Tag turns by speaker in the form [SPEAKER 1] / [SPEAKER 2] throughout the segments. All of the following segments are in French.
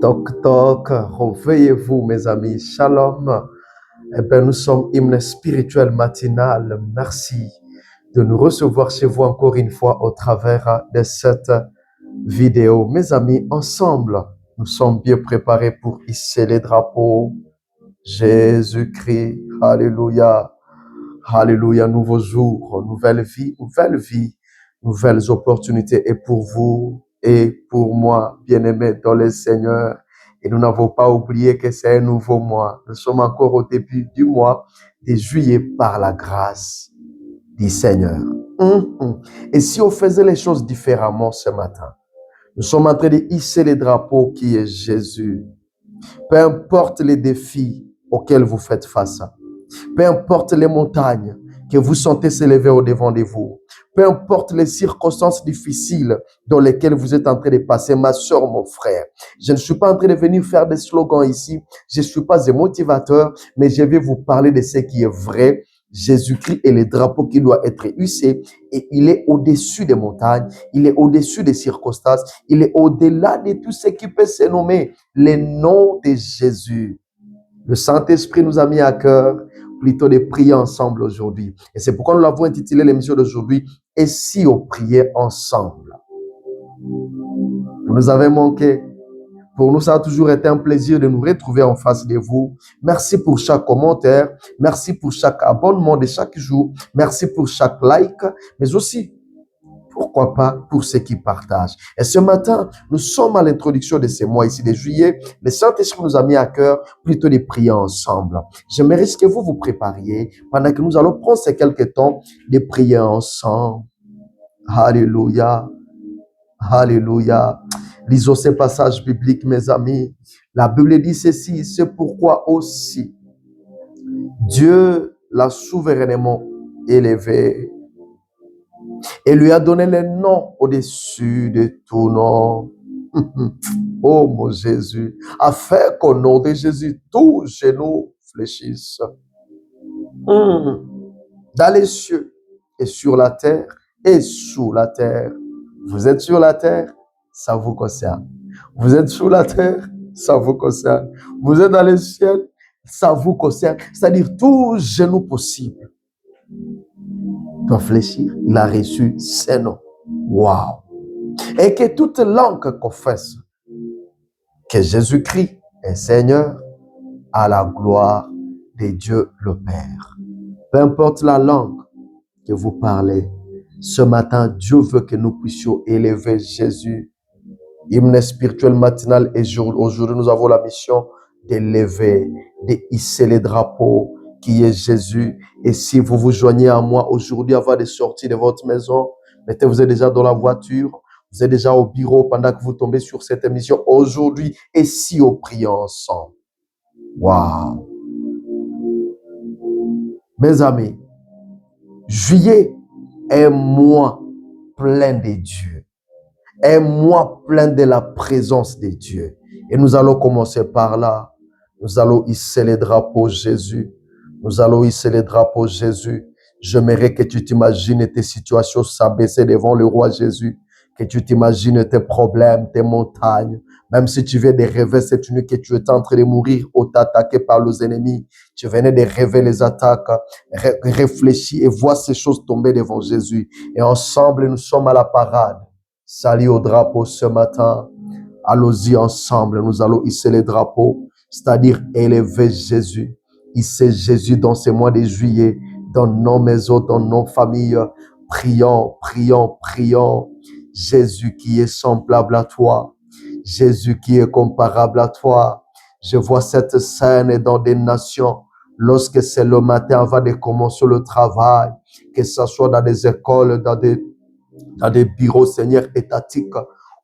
[SPEAKER 1] Toc toc, réveillez-vous mes amis, shalom. Eh bien, nous sommes hymne spirituel matinal. Merci de nous recevoir chez vous encore une fois au travers de cette vidéo. Mes amis, ensemble, nous sommes bien préparés pour hisser les drapeaux. Jésus-Christ, alléluia, alléluia, nouveau jour, nouvelle vie, nouvelles opportunités et pour vous et pour moi, bien-aimés dans le Seigneur. Et nous n'avons pas oublié que c'est un nouveau mois. Nous sommes encore au début du mois de juillet par la grâce du Seigneur. Et si on faisait les choses différemment ce matin, nous sommes en train de hisser les drapeaux qui est Jésus. Peu importe les défis auxquels vous faites face, peu importe les montagnes que vous sentez s'élever au-devant de vous, peu importe les circonstances difficiles dans lesquelles vous êtes en train de passer, ma soeur, mon frère, je ne suis pas en train de venir faire des slogans ici, je ne suis pas un motivateur, mais je vais vous parler de ce qui est vrai. Jésus-Christ est le drapeau qui doit être hissé et il est au-dessus des montagnes, il est au-dessus des circonstances, il est au-delà de tout ce qui peut se nommer le nom de Jésus. Le Saint-Esprit nous a mis à cœur plutôt de prier ensemble aujourd'hui. Et c'est pourquoi nous l'avons intitulé l'émission d'aujourd'hui, « Et si on priait ensemble ?» Vous nous avez manqué. Pour nous, ça a toujours été un plaisir de nous retrouver en face de vous. Merci pour chaque commentaire. Merci pour chaque abonnement de chaque jour. Merci pour chaque like. Mais aussi, pourquoi pas pour ceux qui partagent. Et ce matin, nous sommes à l'introduction de ce mois ici de juillet. Le Saint-Esprit nous a mis à cœur plutôt de prier ensemble. J'aimerais que vous vous prépariez pendant que nous allons prendre ces quelques temps de prier ensemble. Alléluia. Alléluia. Lisons ces passages bibliques, mes amis. La Bible dit ceci, c'est pourquoi aussi Dieu l'a souverainement élevé et lui a donné le nom au-dessus de tout nom. Oh mon Jésus, afin qu'au nom de Jésus, tout genou fléchisse. Dans les cieux et sur la terre et sous la terre. Vous êtes sur la terre, ça vous concerne. Vous êtes sous la terre, ça vous concerne. Vous êtes dans les ciels, ça vous concerne. C'est-à-dire tout genou possible doit fléchir. Il a reçu ce nom. Waouh! Et que toute langue confesse que Jésus-Christ est Seigneur à la gloire de Dieu le Père. Peu importe la langue que vous parlez, ce matin, Dieu veut que nous puissions élever Jésus. Hymne spirituel matinal et aujourd'hui, nous avons la mission d'élever, de hisser les drapeaux qui est Jésus. Et si vous vous joignez à moi aujourd'hui avant de sortir de votre maison, peut-être vous êtes déjà dans la voiture, vous êtes déjà au bureau pendant que vous tombez sur cette émission aujourd'hui. Et si on prie ensemble? Waouh! Mes amis, juillet est un mois plein de Dieu. Un mois plein de la présence de Dieu. Et nous allons commencer par là. Nous allons hisser les drapeaux Jésus. Nous allons hisser les drapeaux Jésus. J'aimerais que tu t'imagines tes situations s'abaisser devant le roi Jésus. Que tu t'imagines tes problèmes, tes montagnes. Même si tu viens de rêver cette nuit que tu étais en train de mourir ou t'attaquer par les ennemis. Tu venais de rêver les attaques. Réfléchis et vois ces choses tomber devant Jésus. Et ensemble, nous sommes à la parade. Salut au drapeau ce matin. Allons-y ensemble. Nous allons hisser les drapeaux, c'est-à-dire élever Jésus. Hisser Jésus dans ces mois de juillet, dans nos maisons, dans nos familles. Prions, prions, prions. Jésus qui est semblable à toi. Jésus qui est comparable à toi. Je vois cette scène dans des nations. Lorsque c'est le matin avant de commencer le travail, que ce soit dans des écoles, dans des bureaux, Seigneur, étatiques,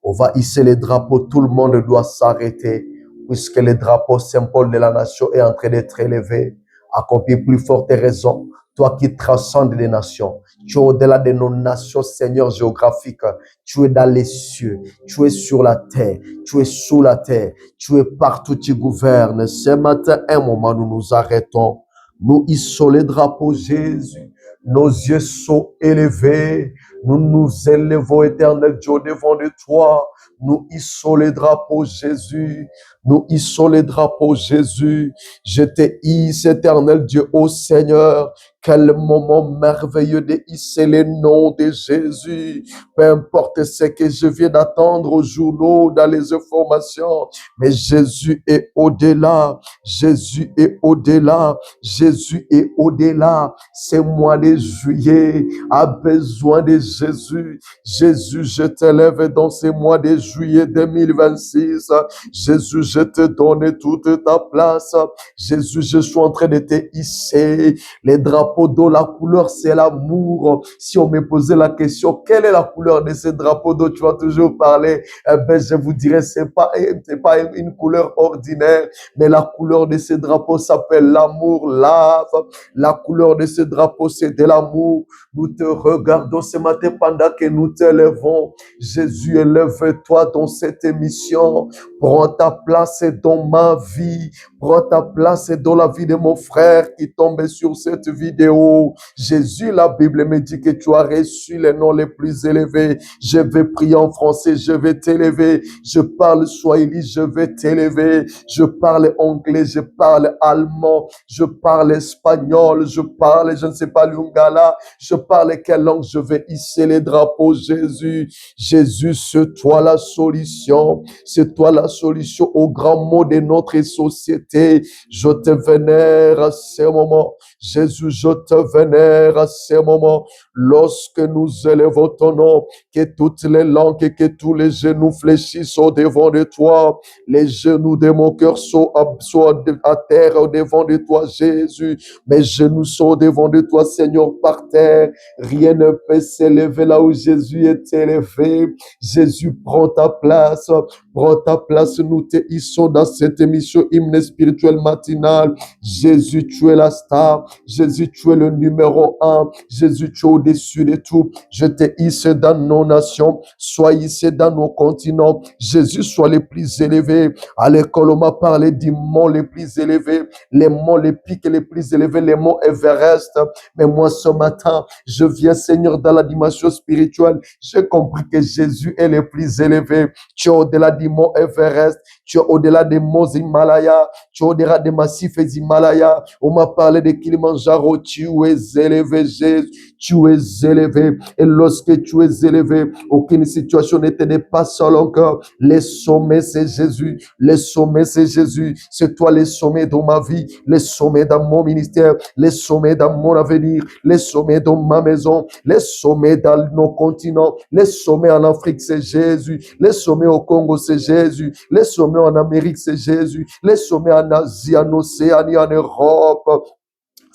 [SPEAKER 1] on va hisser les drapeaux, tout le monde doit s'arrêter, puisque le drapeau symbole de la nation est en train d'être élevé. Accomplis plus forte raison, toi qui transcendes les nations, tu es au-delà de nos nations, Seigneur géographique, tu es dans les cieux, tu es sur la terre, tu es sous la terre, tu es partout, tu gouvernes. Ce matin, un moment, nous nous arrêtons, nous hissons les drapeaux, Jésus. Nos yeux sont élevés. Nous nous élevons, éternel Dieu, devant de toi. Nous hissons les drapeaux, Jésus. Nous hissons les drapeaux, Jésus. Je te hisse, éternel Dieu, ô Seigneur. Quel moment merveilleux de hisser les noms de Jésus. Peu importe ce que je viens d'attendre aux journaux, dans les informations, mais Jésus est au-delà. Jésus est au-delà. Jésus est au-delà. Ce mois de juillet a besoin de Jésus. Jésus, je t'élève dans ce mois de juillet 2026. Jésus, je te donne toute ta place. Jésus, je suis en train de te hisser. Les drapeaux d'eau, la couleur, c'est l'amour. Si on me posait la question, quelle est la couleur de ce drapeau d'eau, tu vas toujours parler. Eh ben, je vous dirais, c'est pas une couleur ordinaire, mais la couleur de ce drapeau s'appelle l'amour, lave. La couleur de ce drapeau, c'est de l'amour. Nous te regardons ce matin pendant que nous t'élevons. Jésus, élève-toi dans cette émission. Prends ta place dans ma vie. Prends ta place dans la vie de mon frère qui tombe sur cette vidéo. Jésus, la Bible me dit que tu as reçu les noms les plus élevés. Je vais prier en français, je vais t'élever. Je parle swahili, je vais t'élever. Je parle anglais, je parle allemand, je parle espagnol, je parle, je ne sais pas, lingala. Je parle quelle langue, je vais hisser les drapeaux, Jésus. Jésus, c'est toi la solution. C'est toi la solution au grand mot de notre société. Je te vénère à ce moment. Jésus, je te vénère à ce moment. Lorsque nous élevons ton nom, que toutes les langues et que tous les genoux fléchissent au devant de toi. Les genoux de mon cœur sont à terre au devant de toi, Jésus. Mes genoux sont au devant de toi, Seigneur, par terre. Rien ne peut s'élever là où Jésus est élevé. Jésus, prends ta place. Prends ta place, nous te hissons dans cette émission hymne spirituel matinale. Jésus, tu es la star. Jésus, tu es le numéro 1. Jésus, tu es au-dessus de tout. Je te hisse dans nos nations. Sois hissé dans nos continents. Jésus, sois les plus élevés. À l'école, on m'a parlé des monts les plus élevés, les monts, les pics les plus élevés, les monts Everest. Mais moi, ce matin, je viens, Seigneur, dans la dimension spirituelle. J'ai compris que Jésus est le plus élevé. Tu es au-delà du mont Everest, tu es au-delà des monts Himalaya, tu es au-delà des massifs Himalaya. On m'a parlé de Kilimanjaro, tu es élevé, Jésus, tu es élevé. Et lorsque tu es élevé, aucune situation ne te dépasse encore. Les sommets, c'est Jésus. Les sommets, c'est Jésus. C'est toi les sommets dans ma vie, les sommets dans mon ministère, les sommets dans mon avenir, les sommets dans ma maison, les sommets dans nos continents, les sommets en Afrique, c'est Jésus. Les sommets au Congo, c'est Jésus. Les sommets en Amérique, c'est Jésus. Les sommets en Asie, en Océanie, en Europe.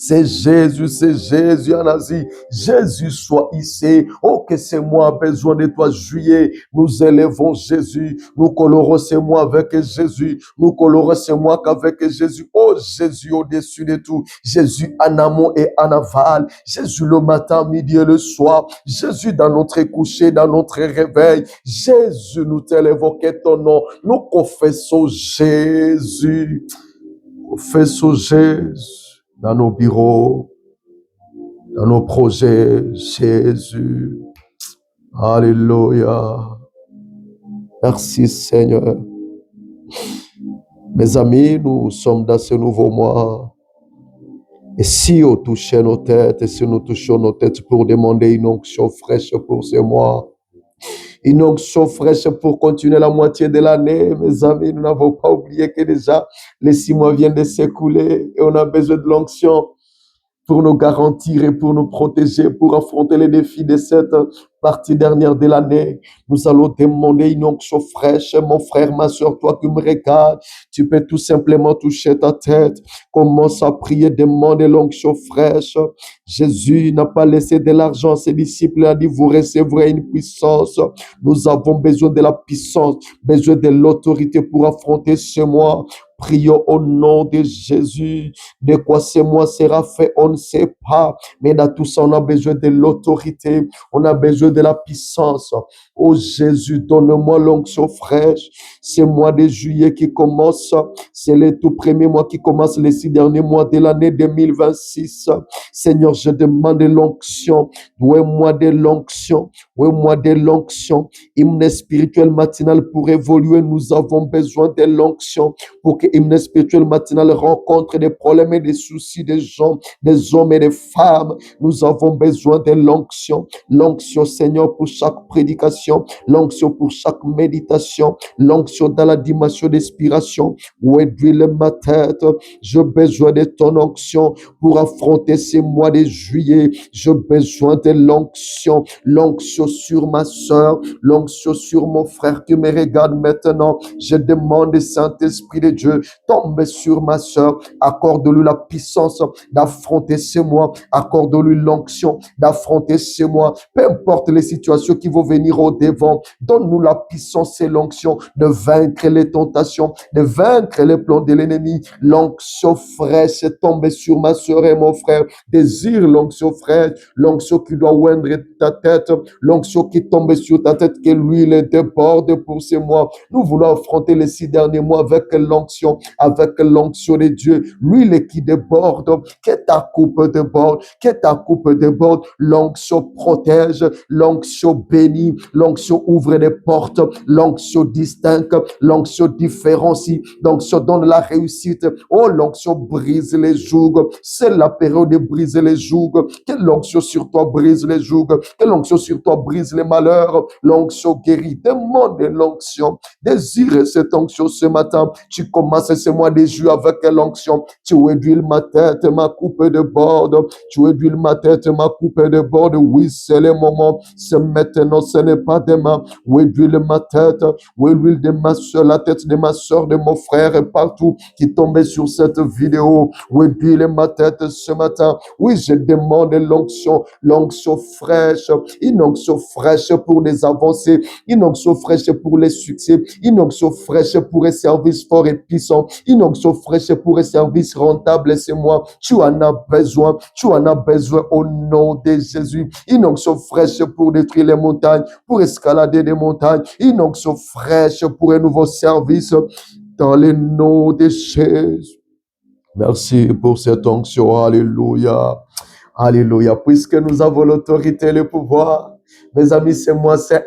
[SPEAKER 1] C'est Jésus en Asie. Jésus soit hissé. Oh, que ce mois a besoin de toi, juillet. Nous élevons Jésus. Nous colorons ce mois avec Jésus. Nous colorons ce mois qu'avec Jésus. Oh, Jésus au-dessus de tout. Jésus en amont et en aval. Jésus le matin, midi et le soir. Jésus dans notre coucher, dans notre réveil. Jésus, nous t'élevons que ton nom. Nous confessons Jésus. Confessons Jésus. Dans nos bureaux, dans nos projets, Jésus. Alléluia. Merci Seigneur. Mes amis, nous sommes dans ce nouveau mois. Et si on touchait nos têtes, et si nous touchons nos têtes pour demander une onction fraîche pour ce mois, une onction fraîche pour continuer la moitié de l'année, mes amis, nous n'avons pas oublié que déjà les 6 mois viennent de s'écouler et on a besoin de l'onction pour nous garantir et pour nous protéger, pour affronter les défis de cette partie dernière de l'année. Nous allons demander une onction fraîche. Mon frère, ma soeur, toi qui me regardes, tu peux tout simplement toucher ta tête. Commence à prier, demande l'onction fraîche. Jésus n'a pas laissé de l'argent à ses disciples. Il a dit, vous recevrez une puissance. Nous avons besoin de la puissance, besoin de l'autorité pour affronter ce mois, prions au nom de Jésus. De quoi ce mois sera fait, on ne sait pas. Mais dans tout ça, on a besoin de l'autorité. On a besoin de la puissance. Oh Jésus, donne-moi l'onction fraîche. Ce mois de juillet qui commence, c'est le tout premier mois qui commence les 6 derniers mois de l'année 2026. Seigneur, je demande l'onction. Douez-moi de l'onction. Douez-moi de l'onction. Hymne spirituel matinal pour évoluer, nous avons besoin de l'onction. Pour que hymne spirituel matinal rencontre des problèmes et des soucis des gens, des hommes et des femmes. Nous avons besoin de l'onction. L'onction, Seigneur, pour chaque prédication. L'onction pour chaque méditation. L'onction dans la dimension d'inspiration. Où aiguille ma tête. J'ai besoin de ton onction pour affronter ces mois de juillet. J'ai besoin de l'onction. L'onction sur ma soeur. L'onction sur mon frère qui me regarde maintenant. Je demande, Saint-Esprit de Dieu, tombe sur ma soeur. Accorde-lui la puissance d'affronter ces mois. Accorde-lui l'onction d'affronter ces mois. Peu importe les situations qui vont venir au devant, donne-nous la puissance et l'onction de vaincre les tentations, de vaincre les plans de l'ennemi. L'onction fraîche tombe sur ma soeur et mon frère. Désire l'onction fraîche, l'onction qui doit oindre ta tête, l'onction qui tombe sur ta tête, que l'huile déborde pour ces mois. Nous voulons affronter les 6 derniers mois avec l'onction de Dieu, l'huile qui déborde, que ta coupe déborde, que ta coupe déborde. L'onction protège, l'onction bénit, l'onction ouvre des portes, l'onction distingue, l'onction différencie, l'onction donne la réussite. Oh, l'onction brise les jougs. C'est la période de briser les jougs. Que l'onction sur toi brise les jougs. Que l'onction sur toi brise les malheurs. L'onction guérit. Demande l'onction. Désire cette onction ce matin. Tu commences ce mois de juillet avec l'onction. Tu huiles ma tête, ma coupe de bord. Tu huiles ma tête, ma coupe de bord. Oui, c'est le moment. C'est maintenant, ce n'est pas demain. Huile ma tête. Huile de ma soeur, la tête de ma soeur, de mon frère et partout qui tombait sur cette vidéo. Huile ma tête ce matin. Oui, je demande l'onction fraîche. Une onction fraîche pour les avancées. Une onction fraîche pour les succès. Une onction fraîche pour les services forts et puissants. Une onction fraîche pour les services rentables. C'est moi. Tu en as besoin. Tu en as besoin au nom de Jésus. Une onction fraîche pour détruire les montagnes, pour escalader des montagnes. Une onction fraîche pour un nouveau service dans le nom de Jésus. Merci pour cette onction. Alléluia. Alléluia. Puisque nous avons l'autorité et le pouvoir, mes amis, c'est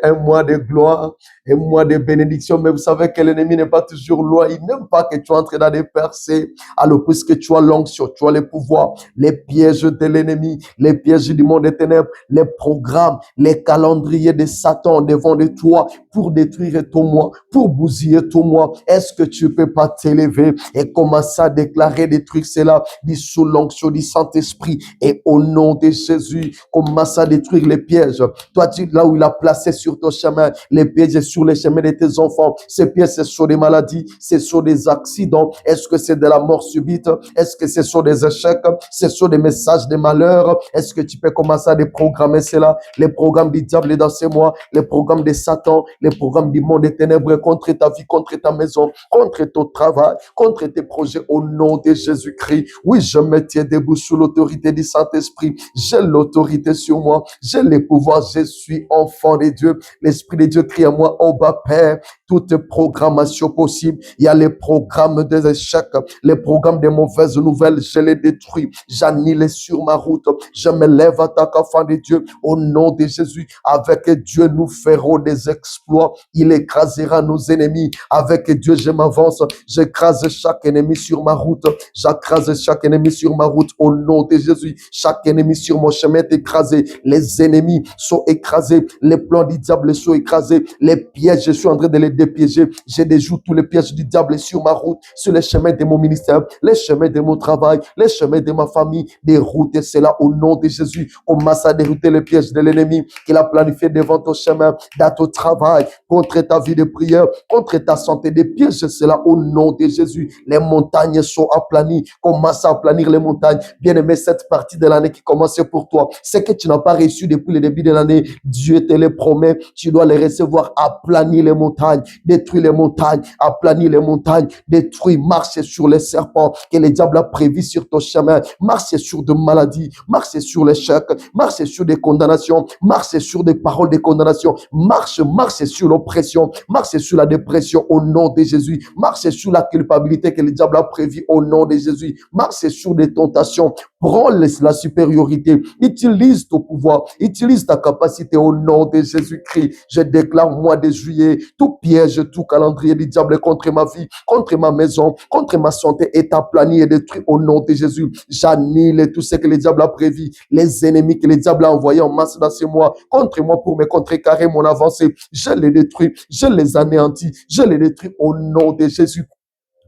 [SPEAKER 1] un mois de gloire, un mois de bénédiction. Mais vous savez que l'ennemi n'est pas toujours loin. Il n'aime pas que tu entres dans des percées. Alors, puisque tu as l'onction, tu as le pouvoir, les pièges de l'ennemi, les pièges du monde des ténèbres, les programmes, les calendriers de Satan devant de toi pour détruire ton moi, pour bousiller ton moi. Est-ce que tu peux pas t'élever et commencer à déclarer des trucs, c'est là, dit sous l'onction du Saint-Esprit et au nom de Jésus, commence à détruire les pièges. Toi, là où il a placé sur ton chemin, les pièges sur les chemins de tes enfants. Ces pièges, c'est sur des maladies, c'est sur des accidents. Est-ce que c'est de la mort subite? Est-ce que c'est sur des échecs? C'est sur des messages de malheur? Est-ce que tu peux commencer à déprogrammer cela? Les programmes du diable dans ces mois, les programmes de Satan, les programmes du monde des ténèbres contre ta vie, contre ta maison, contre ton travail, contre tes projets au nom de Jésus-Christ. Oui, je me tiens debout sous l'autorité du Saint-Esprit. J'ai l'autorité sur moi. J'ai les pouvoirs. Je suis enfant de Dieu. L'Esprit de Dieu crie à moi, oh bas Père, toute programmation possible. Il y a les programmes des échecs, les programmes des mauvaises nouvelles. Je les détruis. J'annule sur ma route. Je me lève à ta enfant de Dieu. Au nom de Jésus, avec Dieu, nous ferons des exploits. Il écrasera nos ennemis. Avec Dieu, je m'avance. J'écrase chaque ennemi sur ma route. J'écrase chaque ennemi sur ma route. Au nom de Jésus, chaque ennemi sur mon chemin est écrasé. Les ennemis sont écrasés. Les plans du diable sont écrasés. Les pièges, je suis en train de les dépiéger. Je déjoue tous les pièges du diable sur ma route, sur les chemins de mon ministère, les chemins de mon travail, les chemins de ma famille. Déroutez cela au nom de Jésus. Commence à dérouter les pièges de l'ennemi qu'il a planifié devant ton chemin, dans ton travail, contre ta vie de prière, contre ta santé. Des pièges, cela au nom de Jésus. Les montagnes sont aplanies. Commence à aplanir les montagnes. Bien-aimé, cette partie de l'année qui commence pour toi, c'est que tu n'as pas reçu depuis le début de l'année. Dieu te les promet. Tu dois les recevoir. Aplanis les montagnes, détruis les montagnes, aplanis les montagnes, détruis, marche sur les serpents que le diable a prévu sur ton chemin. Marche sur de maladies, marche sur l'échec, marche sur des condamnations, marche sur des paroles de condamnation, marche sur l'oppression, marche sur la dépression au nom de Jésus, marche sur la culpabilité que le diable a prévu au nom de Jésus, marche sur des tentations. Prends la supériorité, utilise ton pouvoir, utilise ta capacité au nom de Jésus-Christ. Je déclare mois de juillet, tout piège, tout calendrier du diable contre ma vie, contre ma maison, contre ma santé est aplani et détruit au nom de Jésus. J'annule tout ce que le diable a prévu, les ennemis que le diable a envoyés en masse dans ce mois, contre moi pour me contrecarrer mon avancée. Je les détruis, je les anéantis, je les détruis au nom de Jésus.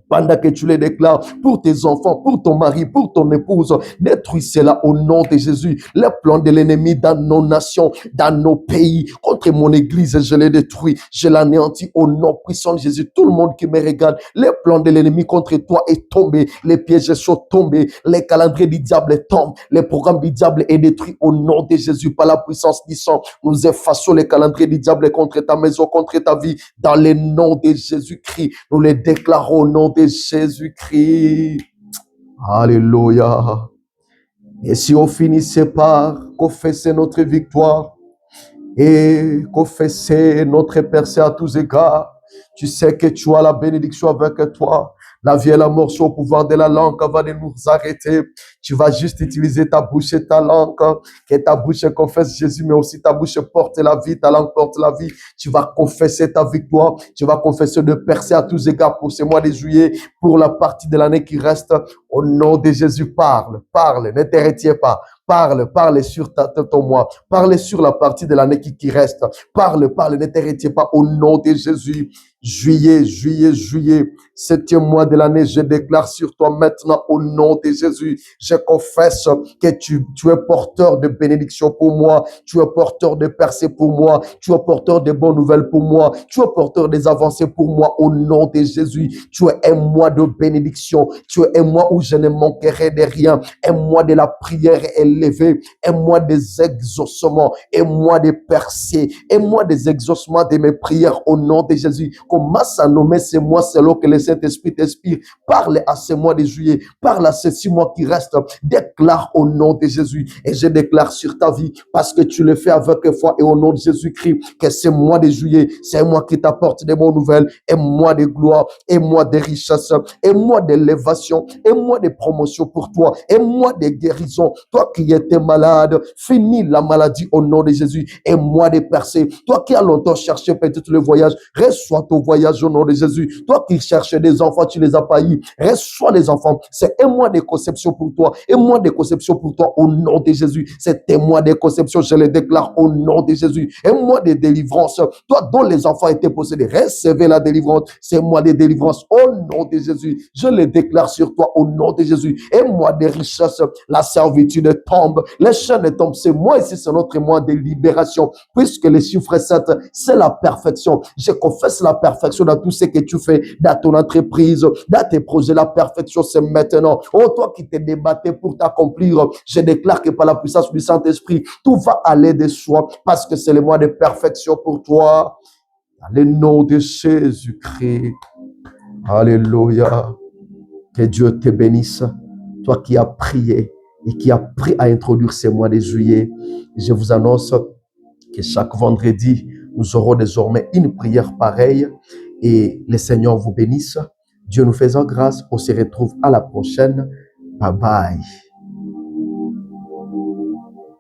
[SPEAKER 1] Pendant que tu les déclares pour tes enfants, pour ton mari, pour ton épouse, détruis cela au nom de Jésus. Les plans de l'ennemi dans nos nations, dans nos pays, contre mon église, je les détruis, je l'anéantis au nom puissant de Jésus. Tout le monde qui me regarde, les plans de l'ennemi contre toi est tombé, les pièges sont tombés, les calendriers du diable tombent, les programmes du diable est détruit au nom de Jésus par la puissance du sang. Nous effaçons les calendriers du diable contre ta maison, contre ta vie, dans le nom de Jésus-Christ. Nous les déclarons au nom de Jésus-Christ. Alléluia. Et si on finissait par confesser notre victoire et confesser notre percée à tous égards, tu sais que tu as la bénédiction avec toi. La vie et la mort sont au pouvoir de la langue avant de nous arrêter. Tu vas juste utiliser ta bouche et ta langue. Que ta bouche confesse Jésus, mais aussi ta bouche porte la vie, ta langue porte la vie. Tu vas confesser ta victoire. Tu vas confesser de percer à tous égards pour ce mois de juillet, pour la partie de l'année qui reste. Au nom de Jésus, parle, ne te retiens pas. Parle sur ton mois. Parle sur la partie de l'année qui reste. Parle, ne te retiens pas au nom de Jésus. Juillet, 7e mois de l'année, je déclare sur toi maintenant au nom de Jésus. Je confesse que tu es porteur de bénédiction pour moi. Tu es porteur de percée pour moi. Tu es porteur de bonnes nouvelles pour moi. Tu es porteur des avancées pour moi au nom de Jésus. Tu es un mois de bénédiction. Tu es un mois où je ne manquerai de rien. Un mois de la prière élevée. Un mois des exaucements. Un mois de percée. Un mois des exaucements de mes prières au nom de Jésus. Commence à nommer ces mois selon que le Saint-Esprit t'inspire. Parle à ce mois de juillet. Parle à ces 6 mois qui restent. Déclare au nom de Jésus. Et je déclare sur ta vie, parce que tu le fais avec foi et au nom de Jésus-Christ, que ce mois de juillet, c'est un mois qui t'apporte des bonnes nouvelles, un mois de gloire, un mois de richesse, un mois d'élévation, un mois de promotion pour toi, un mois de guérison. Toi qui étais malade, finis la maladie au nom de Jésus. Un mois de percée. Toi qui as longtemps cherché peut-être le voyage, reçois ton voyage au nom de Jésus. Toi qui cherchais des enfants, tu les as pas eu. Reçois les enfants. C'est un mois de conception pour toi. Un mois de conception pour toi au nom de Jésus. C'est un mois de conception, je les déclare au nom de Jésus. Un mois de délivrance. Toi dont les enfants étaient possédés, recevez la délivrance. C'est un mois de délivrance au nom de Jésus. Je les déclare sur toi au nom de Jésus. Un mois de richesse. La servitude tombe. Les chaînes tombent. Ce mois ici, c'est notre mois de libération. Puisque les chiffres 7, c'est la perfection. Je confesse la perfection dans tout ce que tu fais, dans ton entreprise, dans tes projets. La perfection, c'est maintenant. Oh, toi qui te débattais pour t'accomplir, je déclare que par la puissance du Saint-Esprit, tout va aller de soi parce que c'est le mois de perfection pour toi. Dans le nom de Jésus-Christ. Alléluia. Que Dieu te bénisse. Toi qui as prié et qui as pris à introduire ce mois de juillet, je vous annonce que chaque vendredi, nous aurons désormais une prière pareille et le Seigneur vous bénisse. Dieu nous faisant grâce, on se retrouve à la prochaine. Bye bye.